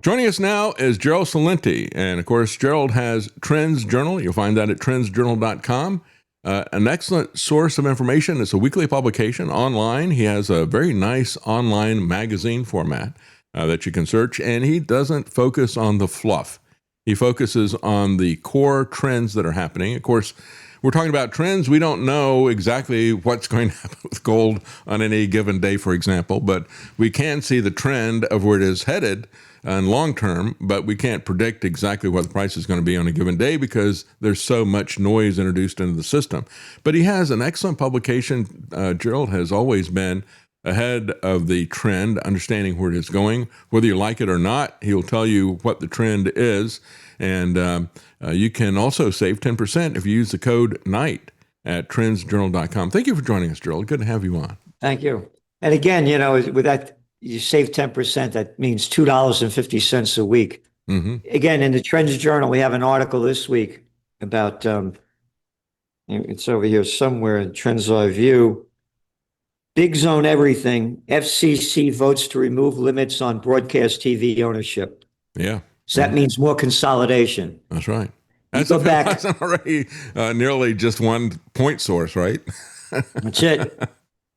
Joining us now is Gerald Celente. And of course, Gerald has Trends Journal. You'll find that at trendsjournal.com. An excellent source of information. It's a weekly publication online. He has a very nice online magazine format that you can search. And he doesn't focus on the fluff. He focuses on the core trends that are happening. Of course, we're talking about trends. We don't know exactly what's going to happen with gold on any given day, for example, but we can see the trend of where it is headed in long term, but we can't predict exactly what the price is going to be on a given day because there's so much noise introduced into the system. But he has an excellent publication. Gerald has always been ahead of the trend, understanding where it is going. Whether you like it or not, he'll tell you what the trend is. And you can also save 10% if you use the code NIGHT at trendsjournal.com. Thank you for joining us, Gerald. Good to have you on. Thank you. And again, with that, you save 10%. That means $2.50 a week. Mm-hmm. Again, in the Trends Journal, we have an article this week about, it's over here somewhere in Trends Live View. Big Zone Everything. FCC votes to remove limits on broadcast TV ownership. Yeah. So that means more consolidation. That's right. That's already nearly just one point source, right? That's it.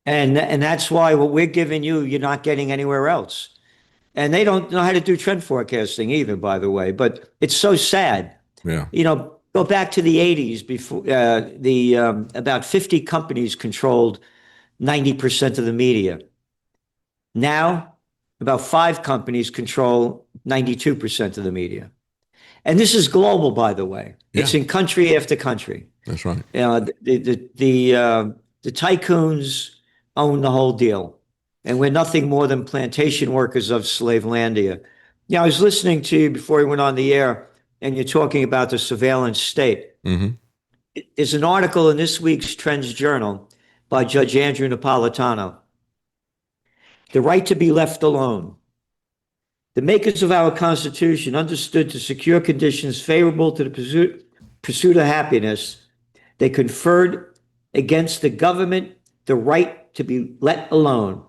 And that's why what we're giving you, you're not getting anywhere else. And they don't know how to do trend forecasting either, by the way. But it's so sad. Yeah. Go back to the 80s before about 50 companies controlled 90% of the media. Now, about 5 companies control 92% of the media. And this is global, by the way. Yeah. It's in country after country. That's right. The tycoons own the whole deal. And we're nothing more than plantation workers of Slavelandia. I was listening to you before we went on the air, and you're talking about the surveillance state. Mm-hmm. There's an article in this week's Trends Journal by Judge Andrew Napolitano. The right to be left alone. The makers of our Constitution understood to secure conditions favorable to the pursuit of happiness, they conferred against the government the right to be let alone,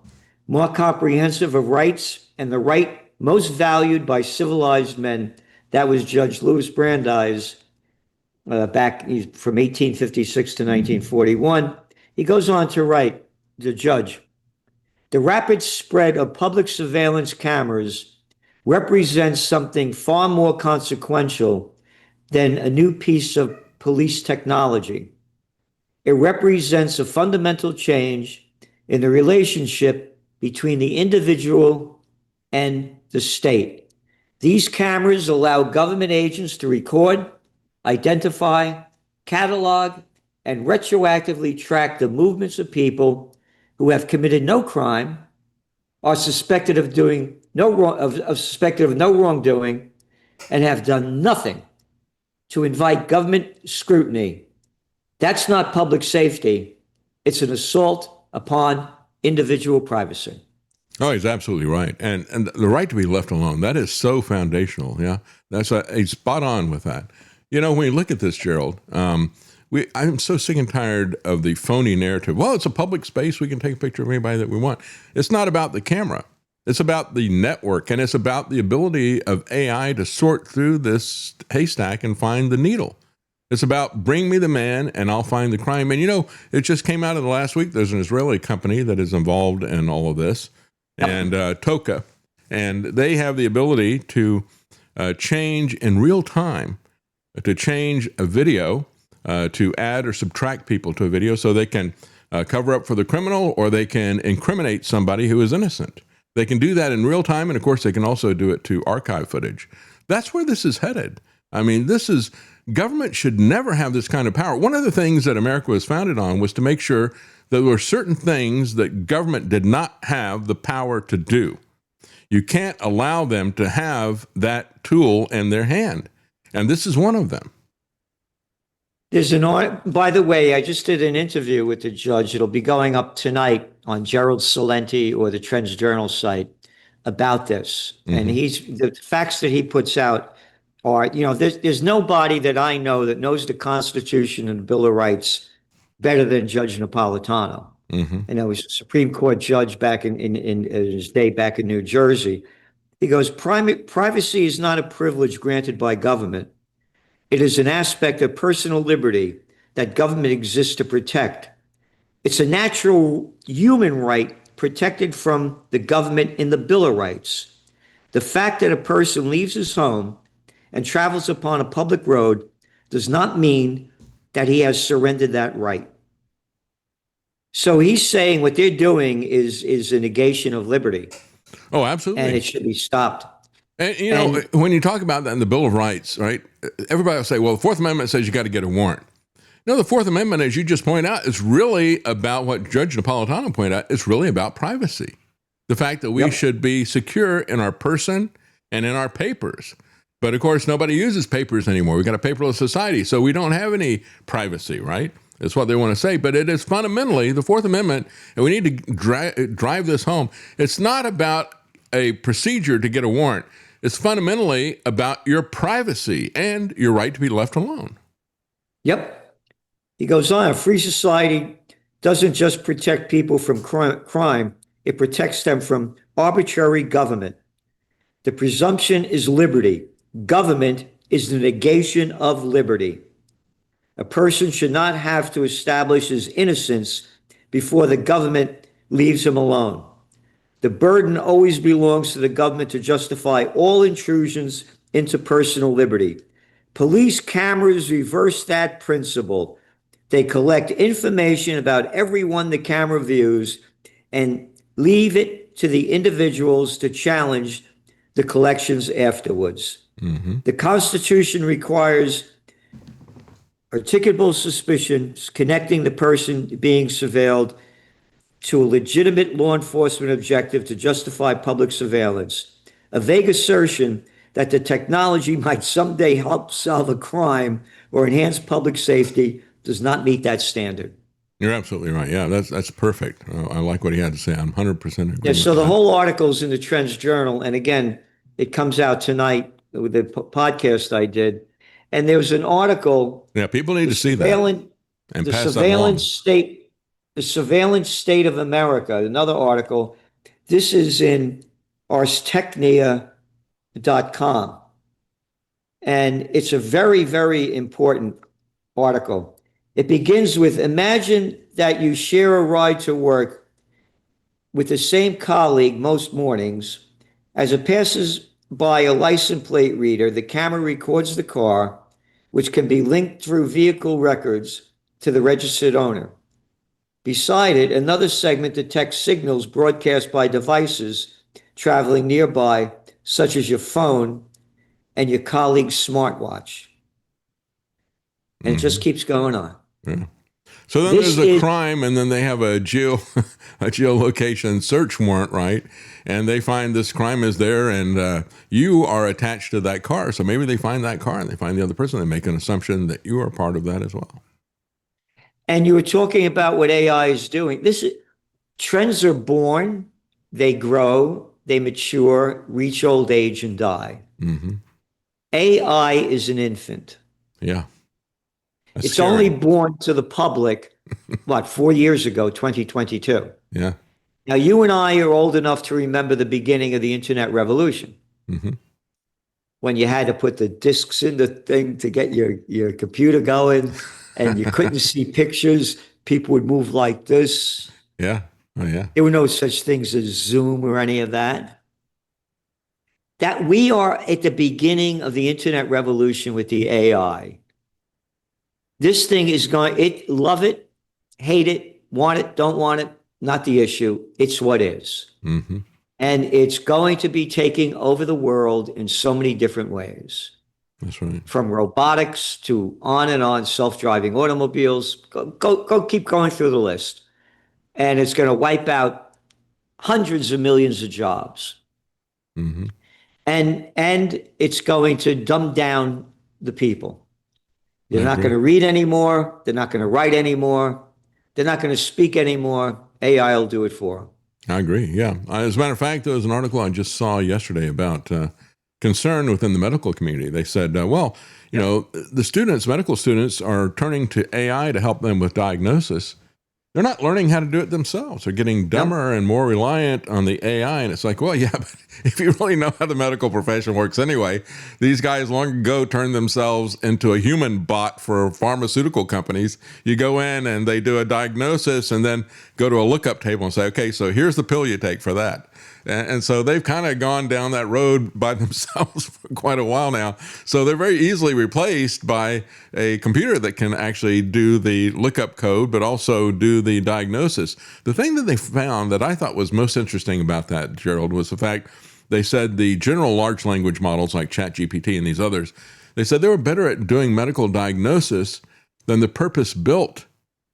more comprehensive of rights and the right most valued by civilized men. That was Judge Louis Brandeis back from 1856 to 1941. He goes on to write, the judge, the rapid spread of public surveillance cameras represents something far more consequential than a new piece of police technology. It represents a fundamental change in the relationship between the individual and the state. These cameras allow government agents to record, identify, catalog, and retroactively track the movements of people who have committed no crime, are suspected of no wrongdoing, and have done nothing to invite government scrutiny. That's not public safety. It's an assault upon individual privacy. Oh, he's absolutely right. And the right to be left alone, that is so foundational. Yeah, he's spot on with that. When you look at this, Gerald, I'm so sick and tired of the phony narrative. Well, it's a public space. We can take a picture of anybody that we want. It's not about the camera. It's about the network, and it's about the ability of AI to sort through this haystack and find the needle. It's about bring me the man and I'll find the crime. And, it just came out of the last week. There's an Israeli company that is involved in all of this, and Toka, and they have the ability to change in real time, to change a video, to add or subtract people to a video so they can cover up for the criminal or they can incriminate somebody who is innocent. They can do that in real time, and of course, they can also do it to archive footage. That's where this is headed. I mean, government should never have this kind of power. One of the things that America was founded on was to make sure that there were certain things that government did not have the power to do. You can't allow them to have that tool in their hand, and this is one of them. By the way, I just did an interview with the judge. It'll be going up tonight on Gerald Celente or the Trends Journal site about this. Mm-hmm. And the facts that he puts out are, there's nobody that I know that knows the Constitution and the Bill of Rights better than Judge Napolitano. Mm-hmm. And he was a Supreme Court judge back in his day back in New Jersey. He goes, privacy is not a privilege granted by government. It is an aspect of personal liberty that government exists to protect. It's a natural human right protected from the government in the Bill of Rights. The fact that a person leaves his home and travels upon a public road does not mean that he has surrendered that right. So he's saying what they're doing is a negation of liberty. Oh, absolutely. And it should be stopped. And, you know, when you talk about that in the Bill of Rights, right, everybody will say, well, the Fourth Amendment says you got to get a warrant. No, the Fourth Amendment, as you just point out, is really about what Judge Napolitano pointed out. It's really about privacy. The fact that we should be secure in our person and in our papers. But, of course, nobody uses papers anymore. We've got a paperless society, so we don't have any privacy, right? That's what they want to say. But it is fundamentally the Fourth Amendment, and we need to drive this home. It's not about a procedure to get a warrant. It's fundamentally about your privacy and your right to be left alone. Yep. He goes on, a free society doesn't just protect people from crime, it protects them from arbitrary government. The presumption is liberty. Government is the negation of liberty. A person should not have to establish his innocence before the government leaves him alone. The burden always belongs to the government to justify all intrusions into personal liberty. Police cameras reverse that principle. They collect information about everyone the camera views and leave it to the individuals to challenge the collections afterwards. Mm-hmm. The Constitution requires articulable suspicions connecting the person being surveilled to a legitimate law enforcement objective to justify public surveillance. A vague assertion that the technology might someday help solve a crime or enhance public safety does not meet that standard. You're absolutely right. Yeah, that's perfect. I like what he had to say. I'm 100% agree. Yeah, so the whole article's in the Trends Journal, and again, it comes out tonight with the podcast I did. And there was an article. Yeah, people need to see that and the pass surveillance state, the surveillance state of America. Another article. This is in arstechnia.com, and it's a very, very important article. It begins with, imagine that you share a ride to work with the same colleague most mornings. As it passes by a license plate reader, the camera records the car, which can be linked through vehicle records to the registered owner. Beside it, another segment detects signals broadcast by devices traveling nearby, such as your phone and your colleague's smartwatch. And it just keeps going on. Yeah. So then there's a crime, and then they have a geolocation search warrant, right? And they find this crime is there, and you are attached to that car. So maybe they find that car, and they find the other person. They make an assumption that you are part of that as well. And you were talking about what AI is doing. Trends are born, they grow, they mature, reach old age, and die. Mm-hmm. AI is an infant. Yeah. That's it's scary. only born to the public, 4 years ago, 2022. Yeah. Now, you and I are old enough to remember the beginning of the internet revolution. Mm-hmm. When you had to put the discs in the thing to get your computer going, and you couldn't see pictures. People would move like this. Yeah. Oh, yeah. There were no such things as Zoom or any of that. That we are at the beginning of the internet revolution with the AI. This thing is love it, hate it, want it, don't want it, not the issue. It's what is. Mm-hmm. And it's going to be taking over the world in so many different ways. That's right. From robotics to on and on, self-driving automobiles. Go keep going through the list. And it's going to wipe out hundreds of millions of jobs. Mm-hmm. And it's going to dumb down the people. They're not going to read anymore. They're not going to write anymore. They're not going to speak anymore. AI will do it for them. I agree. Yeah. As a matter of fact, there was an article I just saw yesterday about concern within the medical community. They said, the medical students are turning to AI to help them with diagnosis. they're not learning how to do it themselves. They're getting dumber and more reliant on the AI. And it's like, well, yeah, but if you really know how the medical profession works anyway, these guys long ago turned themselves into a human bot for pharmaceutical companies. You go in and they do a diagnosis and then go to a lookup table and say, okay, so here's the pill you take for that. And so they've kind of gone down that road by themselves for quite a while now. So they're very easily replaced by a computer that can actually do the lookup code, but also do the diagnosis. The thing that they found that I thought was most interesting about that, Gerald, was the fact they said the general large language models like ChatGPT and these others, they said they were better at doing medical diagnosis than the purpose-built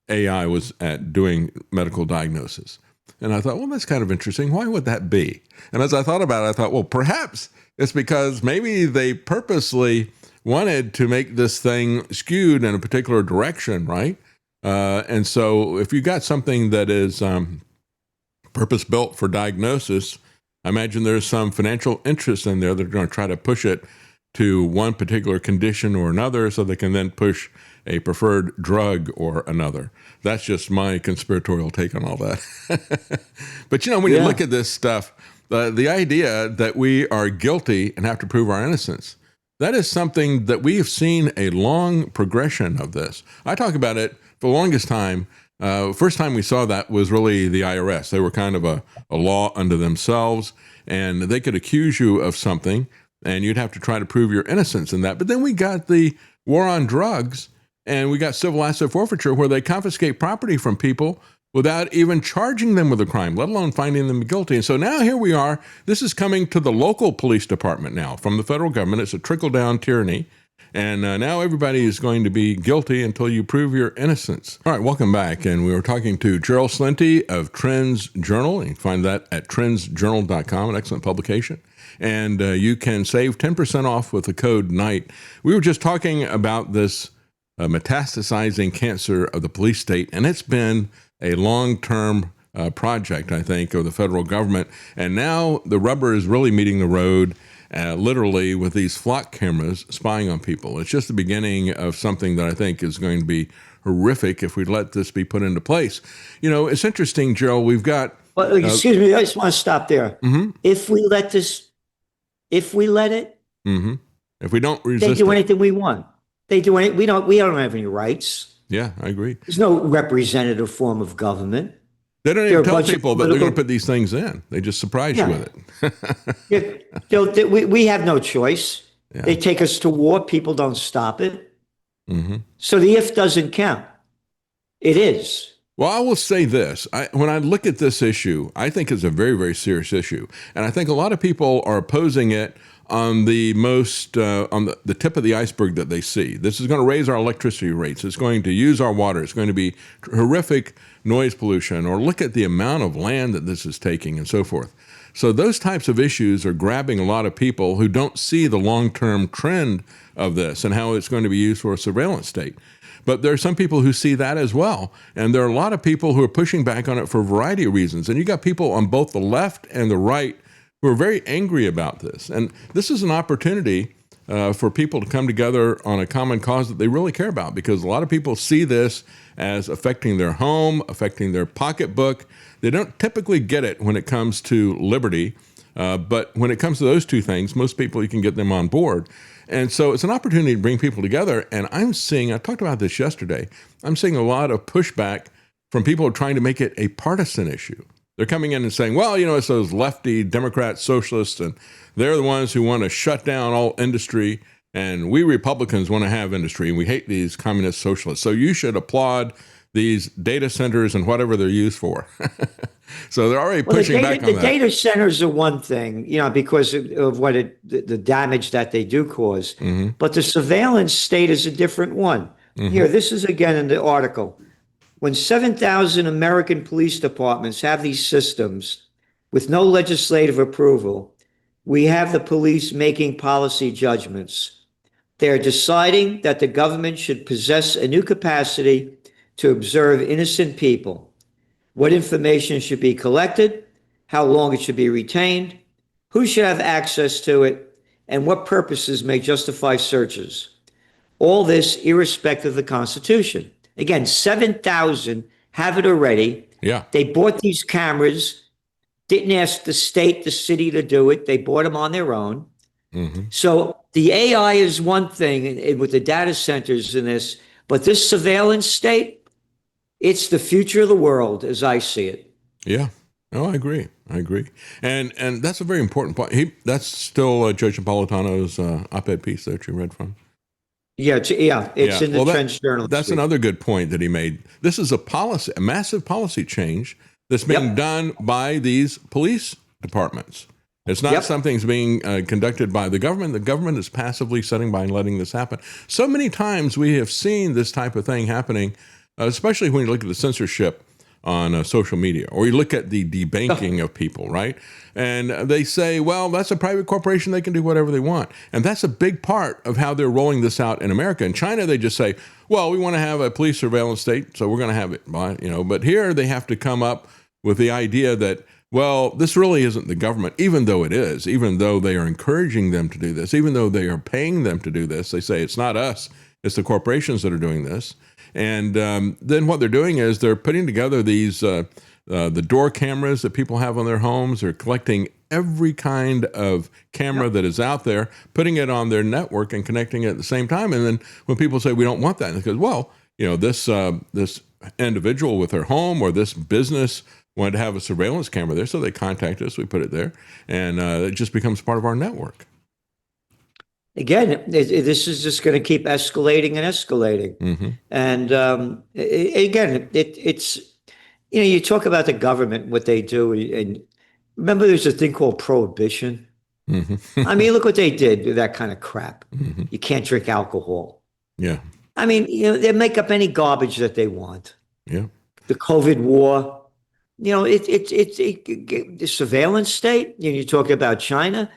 AI was at doing medical diagnosis. And I thought, well, that's kind of interesting. Why would that be? And as I thought about it, I thought, well, perhaps it's because maybe they purposely wanted to make this thing skewed in a particular direction, right? And so if you got something that is purpose-built for diagnosis, I imagine there's some financial interest in there that are going to try to push it to one particular condition or another so they can then push a preferred drug or another. That's just my conspiratorial take on all that. But, you know, when you look at this stuff, the idea that we are guilty and have to prove our innocence, that is something that we have seen a long progression of this. I talk about it for the longest time. First time we saw that was really the IRS. They were kind of a law unto themselves, and they could accuse you of something, and you'd have to try to prove your innocence in that. But then we got the war on drugs, and we got civil asset forfeiture where they confiscate property from people without even charging them with a crime, let alone finding them guilty. And so now here we are. This is coming to the local police department now from the federal government. It's a trickle-down tyranny. And now everybody is going to be guilty until you prove your innocence. All right, welcome back. And we were talking to Gerald Celente of Trends Journal. You can find that at trendsjournal.com, an excellent publication. And you can save 10% off with the code NIGHT. We were just talking about this metastasizing cancer of the police state, and it's been a long-term project, I think, of the federal government. And now the rubber is really meeting the road, literally with these flock cameras spying on people. It's just the beginning of something that I think is going to be horrific if we let this be put into place. You know, it's interesting, Gerald, we've got... Well, excuse me, I just want to stop there. If we let it, if we don't resist they do it. anything we want. They do any, we don't have any rights. Yeah, I agree. There's no representative form of government. They don't even tell people that they're going to put these things in. They just surprise you with it. We have no choice. Yeah. They take us to war. People don't stop it. So the if doesn't count. It is. Well, I will say this. When I look at this issue, I think it's a very, very serious issue. And I think a lot of people are opposing it on the most, on the tip of the iceberg that they see. This is going to raise our electricity rates. It's going to use our water. It's going to be horrific noise pollution, or look at the amount of land that this is taking and so forth. So those types of issues are grabbing a lot of people who don't see the long-term trend of this and how it's going to be used for a surveillance state. But there are some people who see that as well. And there are a lot of people who are pushing back on it for a variety of reasons. And you got people on both the left and the right who are very angry about this. And this is an opportunity for people to come together on a common cause that they really care about, because a lot of people see this as affecting their home, affecting their pocketbook. They don't typically get it when it comes to liberty. But when it comes to those two things, most people, you can get them on board. And so it's an opportunity to bring people together. And I'm seeing, I talked about this yesterday, I'm seeing a lot of pushback from people who are trying to make it a partisan issue. They're coming in and saying, well, you know, it's those lefty Democrat socialists, and they're the ones who want to shut down all industry. And we Republicans want to have industry, and we hate these communist socialists. So you should applaud these data centers and whatever they're used for. So they're already pushing back on that. The data centers are one thing, you know, because of what the damage that they do cause. But the surveillance state is a different one. Here, this is again in the article. When 7,000 American police departments have these systems with no legislative approval, we have the police making policy judgments. They're deciding that the government should possess a new capacity to observe innocent people, what information should be collected, how long it should be retained, who should have access to it, and what purposes may justify searches. All this irrespective of the Constitution. Again, 7,000 have it already. Yeah. They bought these cameras, didn't ask the state, the city to do it. They bought them on their own. Mm-hmm. So the AI is one thing with the data centers in this, but this surveillance state, it's the future of the world as I see it. Yeah. No, I agree. I agree. And that's a very important point. That's still Judge Napolitano's op-ed piece that you read from. Yeah, it's in the Trends Journal. That's another good point that he made. This is a massive policy change that's being done by these police departments. It's not something that's being conducted by the government. The government is passively sitting by and letting this happen. So many times we have seen this type of thing happening, especially when you look at the censorship on social media, or you look at the debanking of people, right? And they say, well, that's a private corporation. They can do whatever they want. And that's a big part of how they're rolling this out in America. In China, they just say, well, we want to have a police surveillance state, so we're going to have it. But here they have to come up with the idea that, well, this really isn't the government, even though it is, even though they are encouraging them to do this, even though they are paying them to do this. They say it's not us, it's the corporations that are doing this. And then what they're doing is they're putting together these the door cameras that people have on their homes. They're collecting every kind of camera that is out there, putting it on their network and connecting it at the same time. And then when people say we don't want that, because well, this individual with their home or this business wanted to have a surveillance camera there, so they contact us. We put it there, and it just becomes part of our network. Again, this is just going to keep escalating and escalating. Mm-hmm. And again, it's, you talk about the government, what they do. And remember, there's a thing called prohibition. Mm-hmm. I mean, look what they did with that kind of crap. Mm-hmm. You can't drink alcohol. Yeah. I mean, they make up any garbage that they want. Yeah. The COVID war, it's the surveillance state. You talk about China.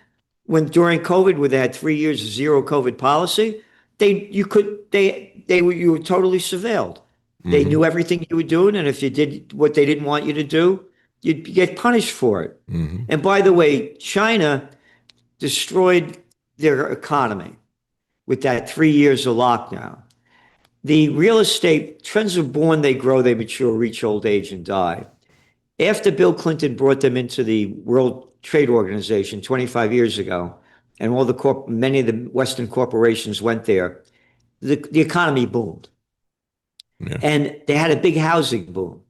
When during COVID, where they had 3 years of zero COVID policy, you were totally surveilled. Mm-hmm. They knew everything you were doing, and if you did what they didn't want you to do, you'd get punished for it. Mm-hmm. And by the way, China destroyed their economy with that 3 years of lockdown. The real estate trends are born, they grow, they mature, reach old age, and die. After Bill Clinton brought them into the World Trade Organization 25 years ago, and many of the Western corporations went there, the economy boomed. Yeah. And they had a big housing boom.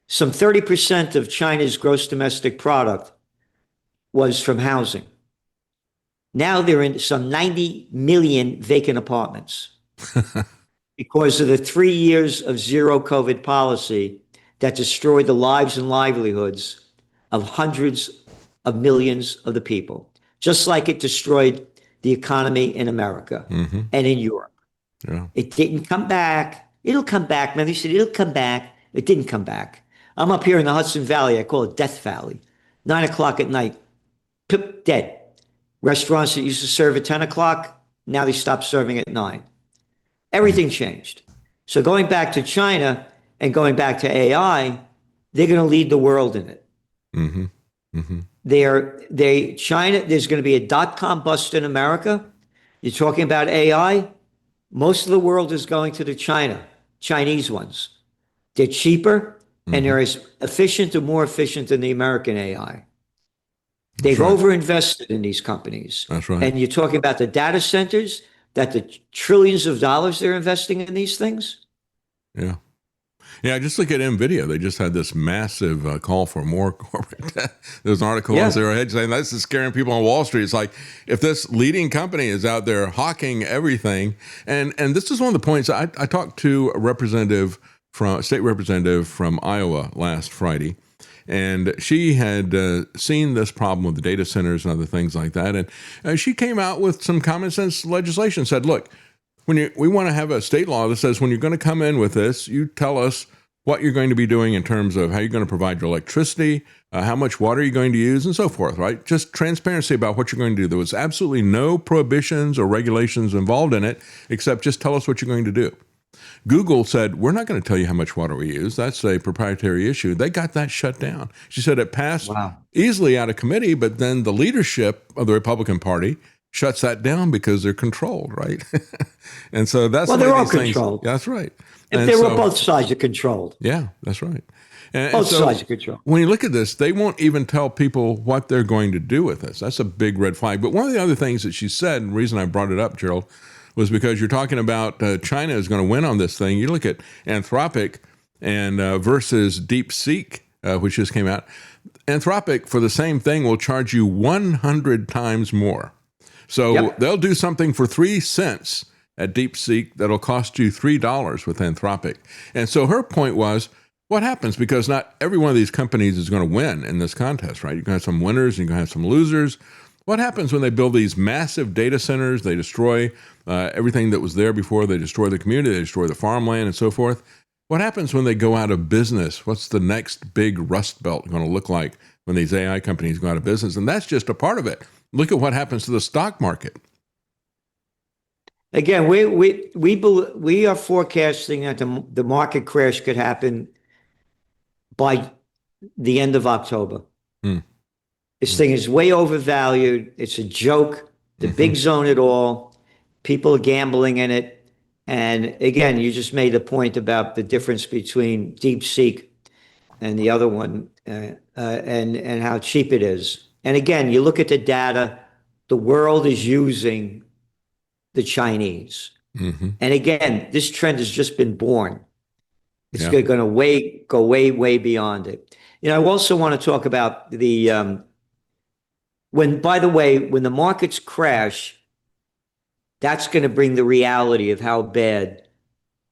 Some 30% of China's gross domestic product was from housing. Now they're in some 90 million vacant apartments because of the 3 years of zero COVID policy that destroyed the lives and livelihoods of hundreds of millions of the people, just like it destroyed the economy in America and in Europe. Yeah. It didn't come back. It'll come back. Man, they said it'll come back. It didn't come back. I'm up here in the Hudson Valley. I call it Death Valley. 9 o'clock at night, dead. Restaurants that used to serve at 10 o'clock, now they stopped serving at 9. Everything changed. So going back to China and going back to AI, they're going to lead the world in it. Mm-hmm. Mm-hmm. China, there's going to be a dot-com bust in America. You're talking about AI. Most of the world is going to the Chinese ones. They're cheaper and they're as efficient or more efficient than the American AI. They've overinvested in these companies. That's right. And you're talking about the data centers, that the trillions of dollars they're investing in these things. Yeah. Yeah, just look at NVIDIA. They just had this massive call for more corporate debt. There's an article on their head saying this is scaring people on Wall Street. It's like if this leading company is out there hawking everything, and this is one of the points I talked to a state representative from Iowa last Friday, and she had seen this problem with the data centers and other things like that, and she came out with some common sense legislation. Said, look, we want to have a state law that says when you're going to come in with this, you tell us what you're going to be doing in terms of how you're going to provide your electricity, how much water you're going to use, and so forth, right? Just transparency about what you're going to do. There was absolutely no prohibitions or regulations involved in it, except just tell us what you're going to do. Google said, we're not going to tell you how much water we use. That's a proprietary issue. They got that shut down. She said it passed easily out of committee, but then the leadership of the Republican Party shuts that down because they're controlled, right? And so that's Well, the way they're all these things. controlled. That's right. If And they were so, both sides are controlled. yeah, that's right. And Both so sides are controlled. when you look at this, they won't even tell people what they're going to do with this. That's a big red flag. But one of the other things that she said, and the reason I brought it up, Gerald, was because you're talking about China is going to win on this thing. You look at Anthropic and versus DeepSeek, which just came out. Anthropic, for the same thing, will charge you 100 times more. So they'll do something for 3 cents at DeepSeek that'll cost you $3 with Anthropic. And so her point was, what happens? Because not every one of these companies is going to win in this contest, right? You're going to have some winners and you're going to have some losers. What happens when they build these massive data centers? They destroy everything that was there before. They destroy the community. They destroy the farmland and so forth. What happens when they go out of business? What's the next big rust belt going to look like when these AI companies go out of business? And that's just a part of it. Look at what happens to the stock market. Again, we are forecasting that the market crash could happen by the end of October. This thing is way overvalued. It's a joke. The big zone at all. People are gambling in it. And again, you just made the point about the difference between DeepSeek and the other one, and how cheap it is. And again, you look at the data. The world is using the Chinese. And again, this trend has just been born. It's going to go way beyond it. You know, I also want to talk about the when the markets crash, that's going to bring the reality of how bad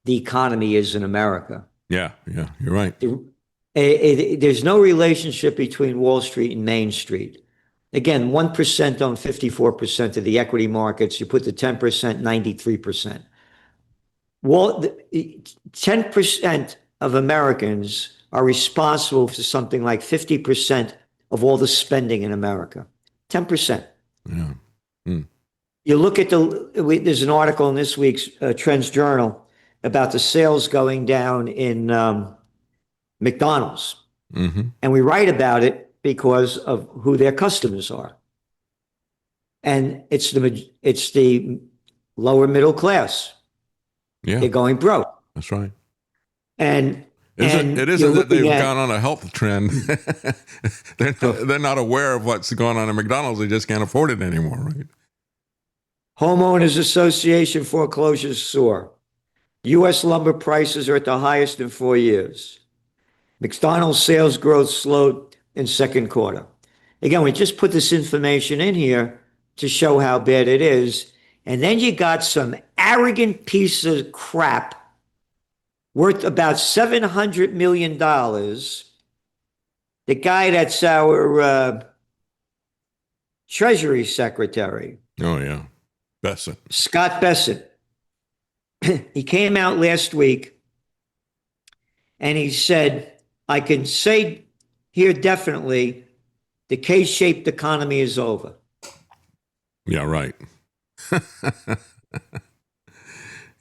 the economy is in America. Yeah, you're right. There's no relationship between Wall Street and Main Street. Again, 1% own 54% of the equity markets. You put the 10%, 93%. Well, 10% of Americans are responsible for something like 50% of all the spending in America. 10%. Yeah. You look at there's an article in this week's Trends Journal about the sales going down in McDonald's. And we write about it because of who their customers are. And it's the lower middle class. Yeah. They're going broke. That's right. And it isn't that they've gone on a health trend. They're not aware of what's going on at McDonald's. They just can't afford it anymore, right? Homeowners Association foreclosures soar. U.S. lumber prices are at the highest in 4 years. McDonald's sales growth slowed in second quarter. Again, we just put this information in here to show how bad it is. And then you got some arrogant piece of crap worth about $700 million. The guy that's our Treasury Secretary. Oh, yeah. Bessent. Scott Bessent. He came out last week and he said, I can say here definitely the K-shaped economy is over. Yeah, right.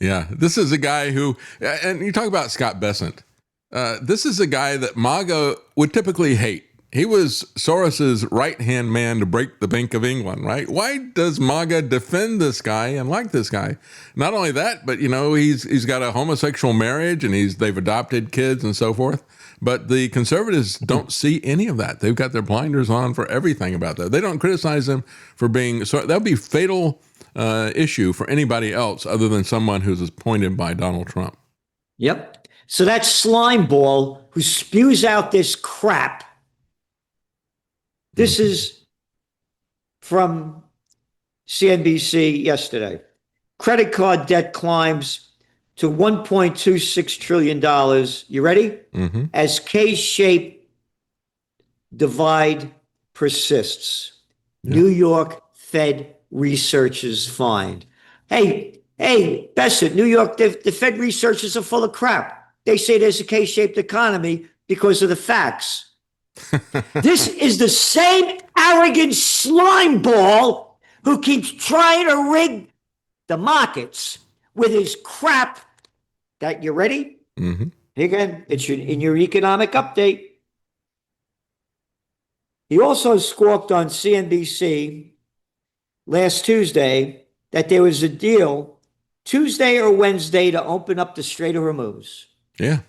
Yeah, this is a guy who, and you talk about Scott Bessent. This is a guy that MAGA would typically hate. He was Soros's right-hand man to break the Bank of England, right? Why does MAGA defend this guy and like this guy? Not only that, but, you know, he's got a homosexual marriage and they've adopted kids and so forth. But the conservatives don't see any of that. They've got their blinders on for everything about that. They don't criticize him for being, so that'll be fatal issue for anybody else other than someone who's appointed by Donald Trump. Yep. So that slime ball who spews out this crap. This is from CNBC yesterday. Credit card debt climbs to $1.26 trillion. You ready? As K-shaped divide persists. New York Fed researchers find. Hey, Bessent, New York, the Fed researchers are full of crap. They say there's a K-shaped economy because of the facts. This is the same arrogant slime ball who keeps trying to rig the markets with his crap. That you ready? Again, it's in your economic update. He also squawked on CNBC last Tuesday that there was a deal Tuesday or Wednesday to open up the Strait of Hormuz. Yeah.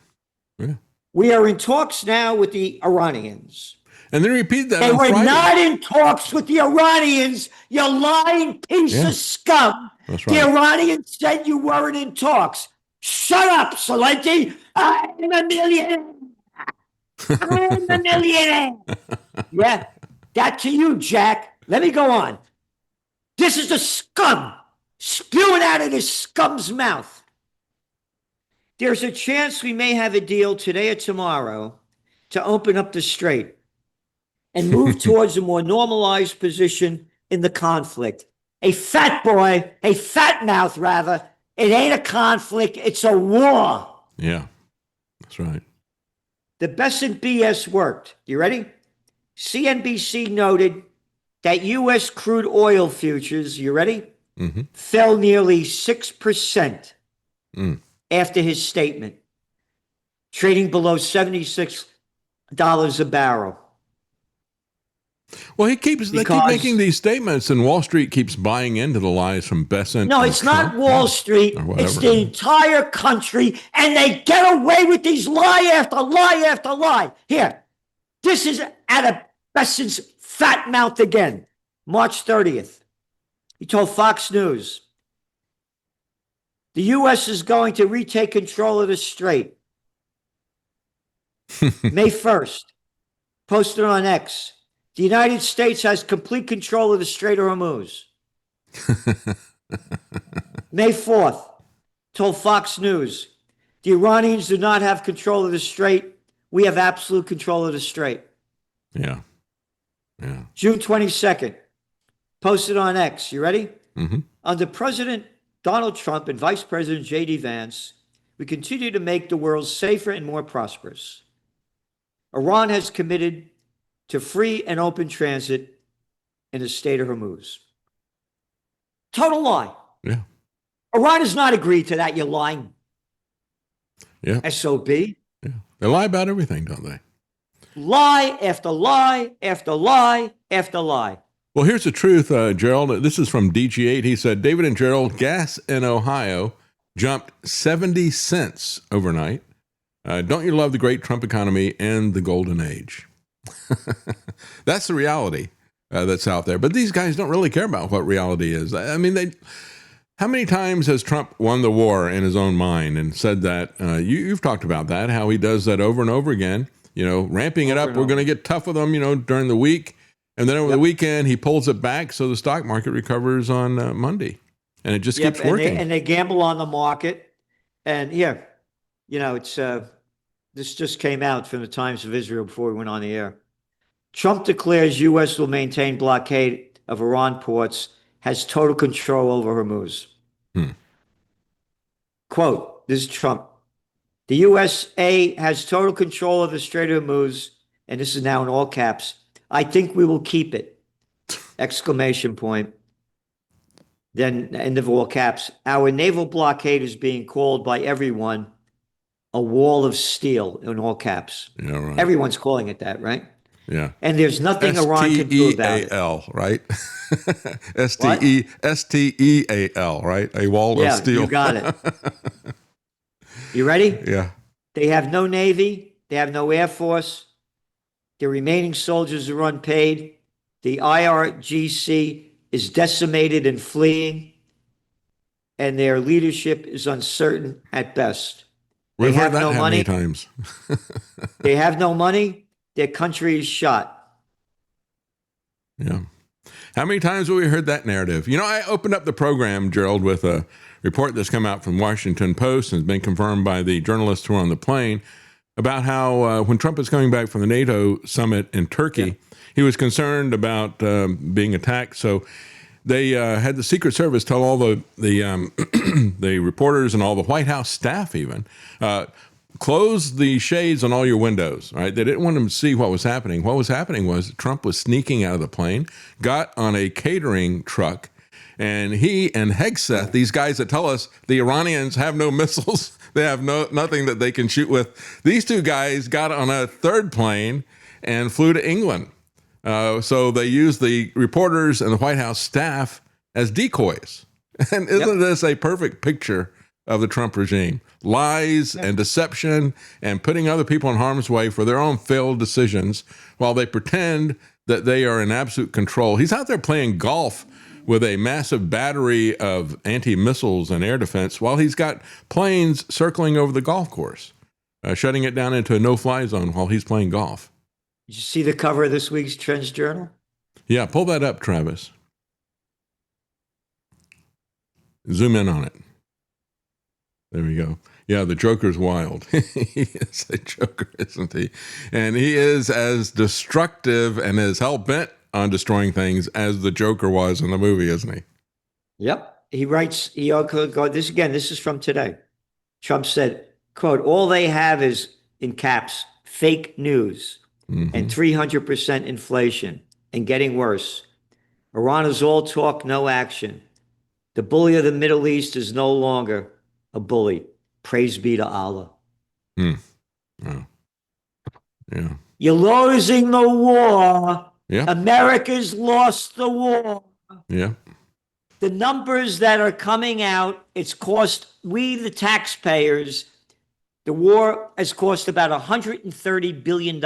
Yeah. We are in talks now with the Iranians. And then repeat that They on were Friday. not in talks with the Iranians, you lying piece Yeah. of scum. That's The right. Iranians said you weren't in talks. Shut up, Celente. I'm a millionaire. I'm a millionaire. Yeah, that to you, Jack. Let me go on. This is the scum spewing out of this scum's mouth. There's a chance we may have a deal today or tomorrow to open up the strait and move towards a more normalized position in the conflict. A fat mouth rather. It ain't a conflict, it's a war. Yeah, that's right. The best in BS worked. You ready? CNBC noted that U.S. crude oil futures, you ready? Mm-hmm. Fell nearly 6% after his statement, trading below $76 a barrel. Well, they keep making these statements, and Wall Street keeps buying into the lies from Besant. No, it's not Wall Street. It's the entire country, and they get away with these lie after lie after lie. Here, this is out of Besant's fat mouth again. March 30th. He told Fox News, the U.S. is going to retake control of the strait. May 1st, posted on X. The United States has complete control of the Strait of Hormuz. May 4th, told Fox News, the Iranians do not have control of the strait. We have absolute control of the strait. Yeah. June 22nd, posted on X. You ready? Mm-hmm. Under President Donald Trump and Vice President J.D. Vance, we continue to make the world safer and more prosperous. Iran has committed to free and open transit in the Strait of Hormuz. Total lie. Yeah. Iran has not agreed to that, you lying. Yeah. SOB. Yeah. They lie about everything, don't they? Lie after lie after lie after lie. Well, here's the truth, Gerald. This is from DG8. He said, David and Gerald, gas in Ohio jumped 70 cents overnight. Don't you love the great Trump economy and the golden age? That's the reality that's out there. But these guys don't really care about what reality is. I mean, how many times has Trump won the war in his own mind and said that? You've talked about that, how he does that over and over again, ramping it up. We're going to get tough with them, during the week. And then over the weekend, he pulls it back so the stock market recovers on Monday. And it just keeps working. And they gamble on the market. And it's this just came out from the Times of Israel before we went on the air. Trump declares U.S. will maintain blockade of Iran ports, has total control over Hormuz. Quote, this is Trump. The USA has total control of the Strait of Hormuz, and this is now in all caps. I think we will keep it. Exclamation point. Then end of all caps. Our naval blockade is being called by everyone a wall of steel in all caps. Yeah, right. Everyone's calling it that, right? Yeah. And there's nothing Iran can do about it. S-T-E-A-L, right? S-T-E-A-L, right? A wall of steel. You got it. You ready? Yeah. They have no Navy. They have no Air Force. The remaining soldiers are unpaid. The IRGC is decimated and fleeing. And their leadership is uncertain at best. We've heard that how many times? They have no money. Their country is shot. Yeah. How many times have we heard that narrative? I opened up the program, Gerald, with a report that's come out from Washington Post and has been confirmed by the journalists who were on the plane about how when Trump was coming back from the NATO summit in Turkey, he was concerned about being attacked. So they had the Secret Service tell all the the reporters and all the White House staff even, close the shades on all your windows, right? They didn't want them to see what was happening. What was happening was Trump was sneaking out of the plane, got on a catering truck, and he and Hegseth, these guys that tell us the Iranians have no missiles, they have nothing that they can shoot with, these two guys got on a third plane and flew to England. So they used the reporters and the White House staff as decoys. And isn't this a perfect picture of the Trump regime? Lies and deception and putting other people in harm's way for their own failed decisions while they pretend that they are in absolute control. He's out there playing golf with a massive battery of anti-missiles and air defense while he's got planes circling over the golf course, shutting it down into a no-fly zone while he's playing golf. Did you see the cover of this week's Trends Journal? Yeah, pull that up, Travis. Zoom in on it. There we go. Yeah, the Joker's wild. He is a Joker, isn't he? And he is as destructive and as hell-bent on destroying things as the Joker was in the movie, isn't he? Yep. He writes, this is from today. Trump said, quote, all they have is, in caps, fake news and 300% inflation and getting worse. Iran is all talk, no action. The bully of the Middle East is no longer a bully. Praise be to Allah. Oh. Yeah. You're losing the war. Yeah. America's lost the war. Yeah. The numbers that are coming out, it's cost we, the taxpayers, the war has cost about $130 billion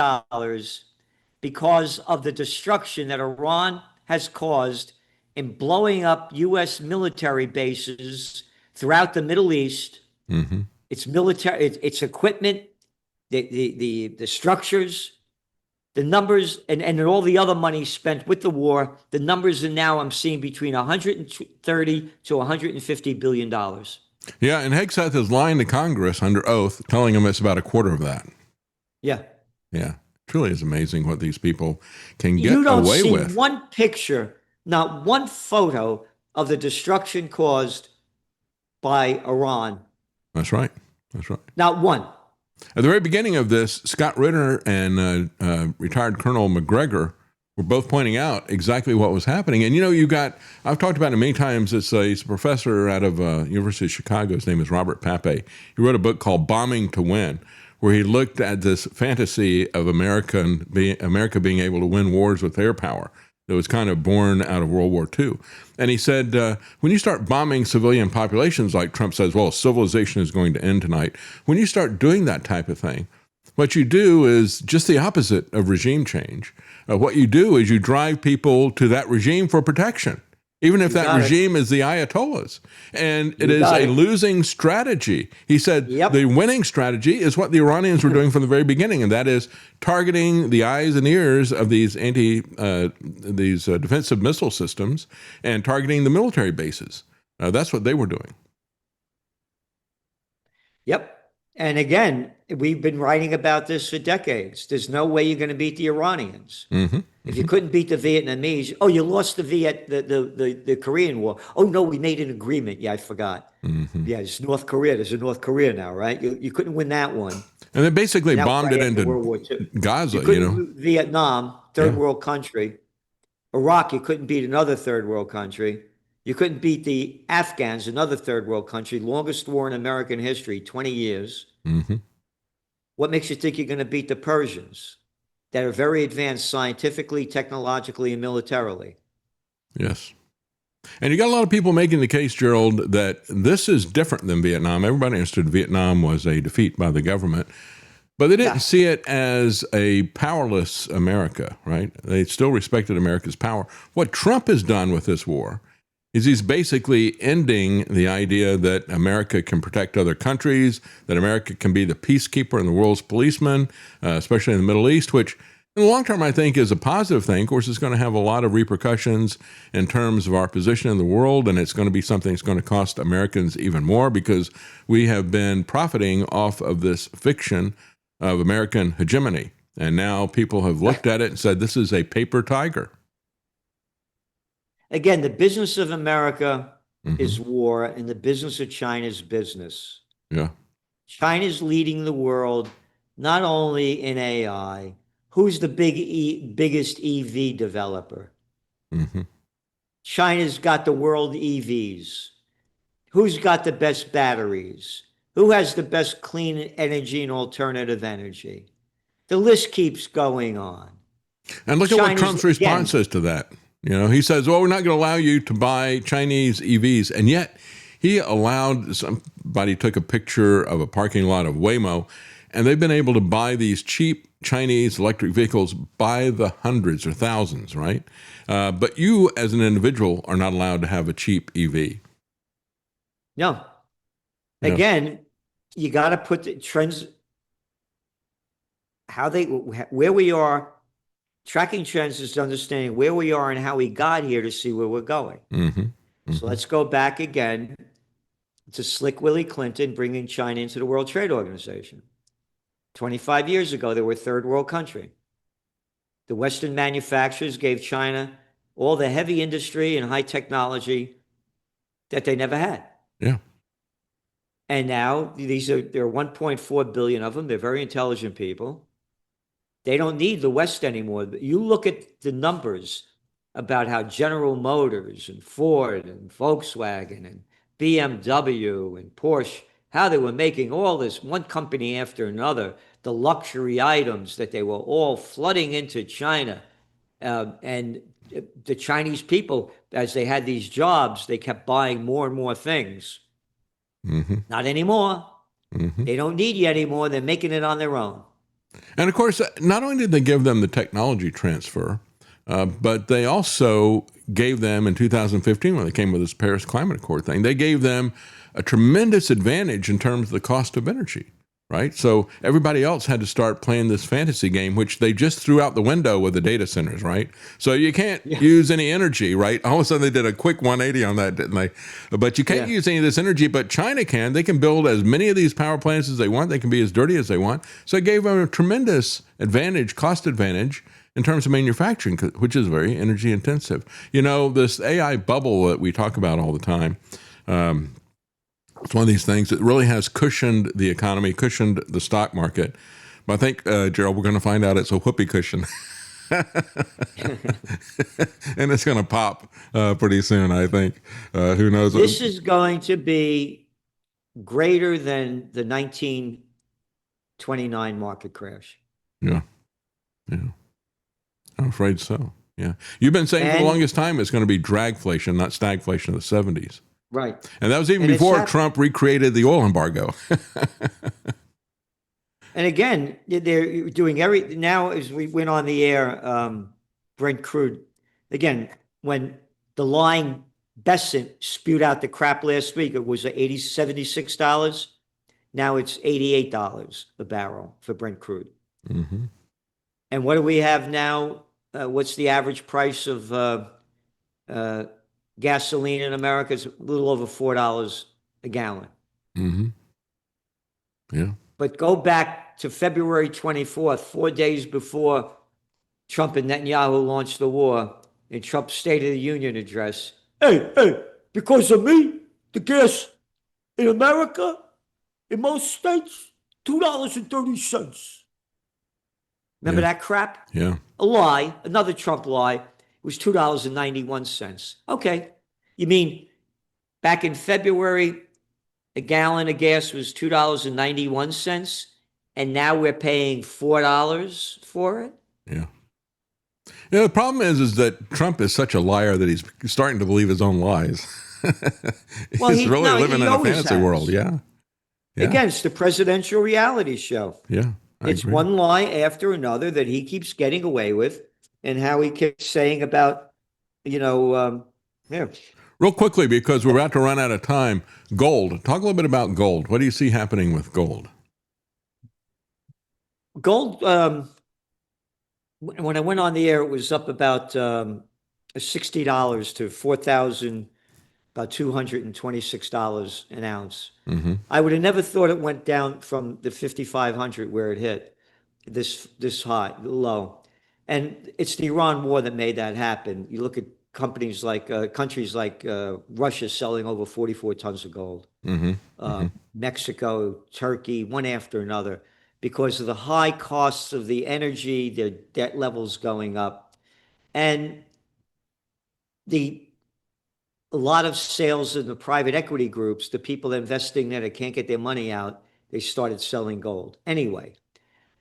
because of the destruction that Iran has caused in blowing up U.S. military bases throughout the Middle East. It's military, it's equipment, the structures, the numbers, and all the other money spent with the war. The numbers are now, I'm seeing, between 130 to $150 billion. Yeah, and Hegseth is lying to Congress under oath, telling them it's about a quarter of that. Yeah. Yeah. Truly is amazing what these people can get You don't away see with. one picture, not one photo of the destruction caused by Iran. That's right. That's right. Not one. At the very beginning of this, Scott Ritter and retired Colonel McGregor were both pointing out exactly what was happening. And, I've talked about it many times. He's a professor out of University of Chicago. His name is Robert Pape. He wrote a book called Bombing to Win, where he looked at this fantasy of America being able to win wars with air power that was kind of born out of World War II. And he said, when you start bombing civilian populations, like Trump says, well, civilization is going to end tonight. When you start doing that type of thing, what you do is just the opposite of regime change. What you do is you drive people to that regime for protection, even if that regime is the Ayatollahs. And it is a losing strategy. He said the winning strategy is what the Iranians were doing from the very beginning, and that is targeting the eyes and ears of these defensive missile systems and targeting the military bases. That's what they were doing. Yep. And again, we've been writing about this for decades. There's no way you're going to beat the Iranians. If you couldn't beat the Vietnamese, you lost the Korean War. Oh, no, we made an agreement. Yeah, I forgot. Yeah, it's North Korea. There's a North Korea now, right? You couldn't win that one. And they basically bombed it into World War II. Gaza, Vietnam, third world country. Iraq, you couldn't beat another third world country. You couldn't beat the Afghans, another third world country, longest war in American history, 20 years. What makes you think you're going to beat the Persians that are very advanced scientifically, technologically, and militarily? Yes. And you got a lot of people making the case, Gerald, that this is different than Vietnam. Everybody understood Vietnam was a defeat by the government, but they didn't see it as a powerless America, right? They still respected America's power. What Trump has done with this war is he's basically ending the idea that America can protect other countries, that America can be the peacekeeper and the world's policeman, especially in the Middle East, which in the long term I think is a positive thing. Of course, it's going to have a lot of repercussions in terms of our position in the world, and it's going to be something that's going to cost Americans even more because we have been profiting off of this fiction of American hegemony. And now people have looked at it and said, this is a paper tiger. Again, the business of America is war, and the business of China is business. Yeah. China's leading the world, not only in AI. Who's the biggest EV developer? China's got the world EVs. Who's got the best batteries? Who has the best clean energy and alternative energy? The list keeps going on. And look at what Trump's response is to that. You know, he says, well, we're not going to allow you to buy Chinese EVs. And yet he allowed, somebody took a picture of a parking lot of Waymo, and they've been able to buy these cheap Chinese electric vehicles by the hundreds or thousands, right? But you, as an individual, are not allowed to have a cheap EV. No. Yeah. Again, you got to put the trends, where we are. Tracking trends is understanding where we are and how we got here to see where we're going. So let's go back again to Slick Willie Clinton bringing China into the World Trade Organization. 25 years ago, they were a third world country. The Western manufacturers gave China all the heavy industry and high technology that they never had. Yeah. And now there are 1.4 billion of them. They're very intelligent people. They don't need the West anymore. You look at the numbers about how General Motors and Ford and Volkswagen and BMW and Porsche, how they were making all this, one company after another, the luxury items that they were all flooding into China. And the Chinese people, as they had these jobs, they kept buying more and more things. Not anymore. They don't need you anymore. They're making it on their own. And of course, not only did they give them the technology transfer, but they also gave them in 2015, when they came with this Paris Climate Accord thing, they gave them a tremendous advantage in terms of the cost of energy, right? So everybody else had to start playing this fantasy game, which they just threw out the window with the data centers, right? So you can't use any energy, right? All of a sudden they did a quick 180 on that, didn't they? But you can't use any of this energy, but China can. They can build as many of these power plants as they want. They can be as dirty as they want. So it gave them a tremendous advantage, cost advantage, in terms of manufacturing, which is very energy intensive. You know, this AI bubble that we talk about all the time, it's one of these things that really has cushioned the economy, cushioned the stock market. But I think, Gerald, we're going to find out it's a whoopee cushion. And it's going to pop pretty soon, I think. Who knows? This is going to be greater than the 1929 market crash. Yeah. Yeah. I'm afraid so. Yeah. You've been saying for the longest time it's going to be dragflation, not stagflation of the 70s. Right. And that was even before Trump recreated the oil embargo. And again, they're doing now as we went on the air, Brent crude, again, when the lying Besant spewed out the crap last week, it was $76. Now it's $88 a barrel for Brent crude. And what do we have now? What's the average price of gasoline in America? It's a little over $4 a gallon. Yeah. But go back to February 24th, 4 days before Trump and Netanyahu launched the war, in Trump's State of the Union address. Hey, because of me, the gas in America, in most states, $2.30. Remember that crap? Yeah. A lie, another Trump lie. It was $2.91. Okay. You mean back in February, a gallon of gas was $2.91, and now we're paying $4 for it? Yeah. Yeah, the problem is that Trump is such a liar that he's starting to believe his own lies. He's really living in a fantasy world. Yeah. Against the presidential reality show. Yeah. It's one lie after another that he keeps getting away with, and how he keeps saying about, Real quickly, because we're about to run out of time, gold. Talk a little bit about gold. What do you see happening with gold? Gold, when I went on the air, it was up about $60 to about $226 an ounce. I would have never thought it went down from the 5,500 where it hit this high, low. And it's the Iran war that made that happen. You look at countries like Russia selling over 44 tons of gold, Mexico, Turkey, one after another, because of the high costs of the energy, their debt levels going up, and a lot of sales in the private equity groups, the people investing there that can't get their money out, they started selling gold. Anyway,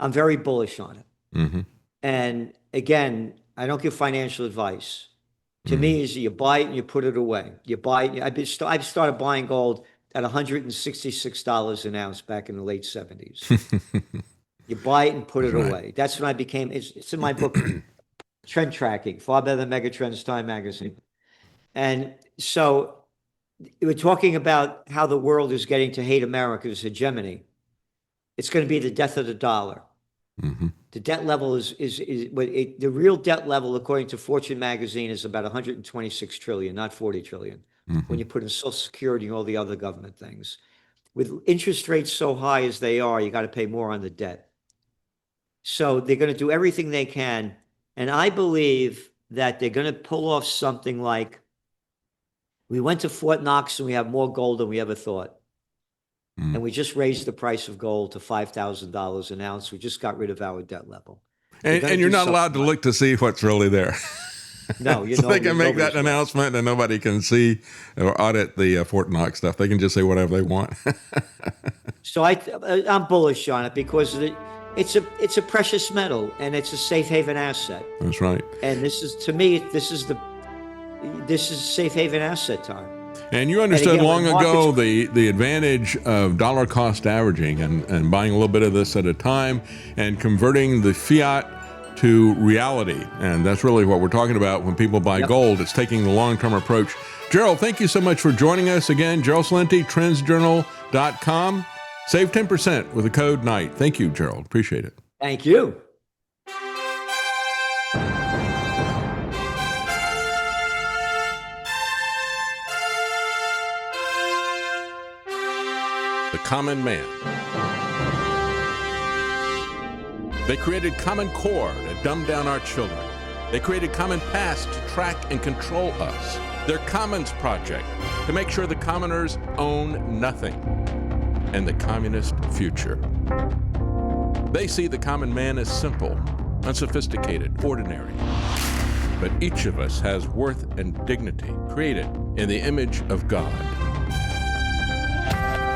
I'm very bullish on it. And again, I don't give financial advice. to me is you buy it and you put it away. You buy it. I've started buying gold at $166 an ounce back in the late 70s. You buy it and put it away. That's when I became, it's in my book, Trend Tracking, Far Better Than Megatrends, Time Magazine. And so we're talking about how the world is getting to hate America's hegemony. It's going to be the death of the dollar. The debt level the real debt level, according to Fortune magazine, is about 126 trillion, not 40 trillion. When you put in Social Security and all the other government things, with interest rates so high as they are, you got to pay more on the debt. So they're going to do everything they can. And I believe that they're going to pull off something like, we went to Fort Knox and we have more gold than we ever thought. And we just raised the price of gold to $5,000 an ounce. We just got rid of our debt level. And you're not allowed to look to see what's really there. No, so they can make that announcement and nobody can see or audit the Fort Knox stuff. They can just say whatever they want. So I'm bullish on it because it's a precious metal and it's a safe haven asset. That's right. And this is, to me, this is safe haven asset time. And you understood long ago the advantage of dollar cost averaging and buying a little bit of this at a time and converting the fiat to reality. And that's really what we're talking about when people buy gold. It's taking the long-term approach. Gerald, thank you so much for joining us again. Gerald Celente, trendsjournal.com. Save 10% with the code NIGHT. Thank you, Gerald. Appreciate it. Thank you. The common man. They created Common Core to dumb down our children. They created Common Pass to track and control us. Their Commons Project to make sure the commoners own nothing. And the communist future. They see the common man as simple, unsophisticated, ordinary. But each of us has worth and dignity created in the image of God.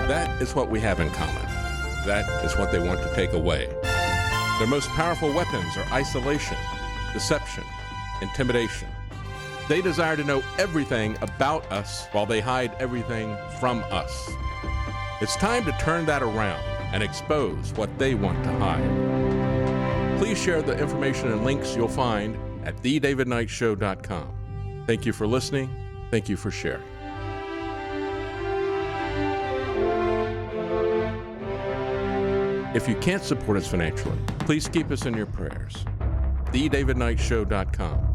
That is what we have in common. That is what they want to take away. Their most powerful weapons are isolation, deception, intimidation. They desire to know everything about us while they hide everything from us. It's time to turn that around and expose what they want to hide. Please share the information and links you'll find at davidknightshow.com. Thank you for listening. Thank you for sharing. If you can't support us financially, please keep us in your prayers. davidknightshow.com.